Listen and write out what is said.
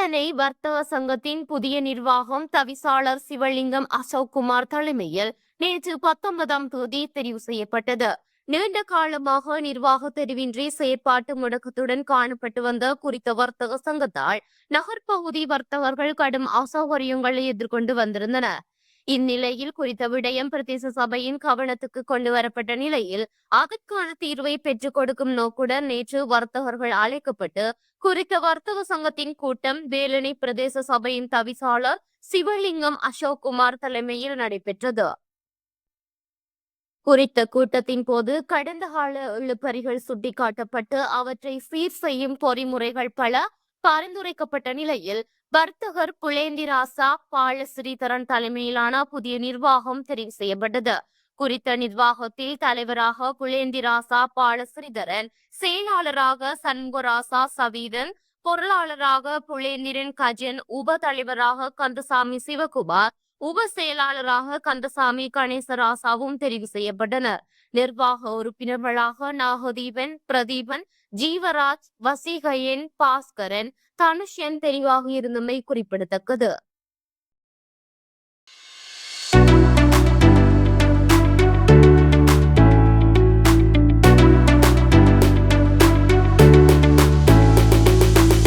வேலனை வர்த்தக சங்கத்தின் புதிய நிர்வாகம் தவிசாளர் சிவலிங்கம் அசோக்குமார் தலைமையில் நேற்று 19ஆம் தேதி தெரிவு செய்யப்பட்டது. நீண்ட காலமாக நிர்வாக தெரிவின்றி செயற்பாட்டு முடக்கத்துடன் காணப்பட்டு வந்த குறித்த வர்த்தக சங்கத்தால் நகர்ப்பகுதி வர்த்தகர்கள் கடும் அசௌகரியங்களை எதிர்கொண்டு வந்திருந்தனர். இந்நிலையில் குறித்த விடயம் பிரதேச சபையின் கவனத்துக்கு கொண்டு வரப்பட்ட நிலையில் அதற்கான தீர்வை பெற்றுக் கொடுக்கும் நோக்குடன் நேற்று வர்த்தகர்கள் அழைக்கப்பட்டு குறித்த வர்த்தக சங்கத்தின் கூட்டம் வேலணை பிரதேச சபையின் தவிசாளர் சிவலிங்கம் அசோக்குமார் தலைமையில் நடைபெற்றது. குறித்த கூட்டத்தின் போது கடந்த கால இழுபறிகள் சுட்டிக்காட்டப்பட்டு அவற்றை சீர் செய்யும் பொறிமுறைகள் பல பரிந்துரைக்கப்பட்ட நிலையில் வர்த்தகர் புலேந்திராசா பாலஸ்ரீதரன் தலைமையிலான புதிய நிர்வாகம் தெரிவு செய்யப்பட்டது. குறித்த நிர்வாகத்தில் தலைவராக புலேந்திராசா பாலஸ்ரீதரன், செயலாளராக சண்முகராசா சவீதன், பொருளாளராக புலேந்திரன் கஜன், உப தலைவராக கந்தசாமி சிவகுமார், உப செயலாளராக கந்தசாமி கணேசராசாவும் தெரிவு செய்யப்பட்டனர். நிர்வாக உறுப்பினர்களாக நாகதீபன், பிரதீபன், ஜீவராஜ், வசீகையன், பாஸ்கரன், தனுஷன் தெரிவாக இருந்தமை குறிப்பிடத்தக்கது.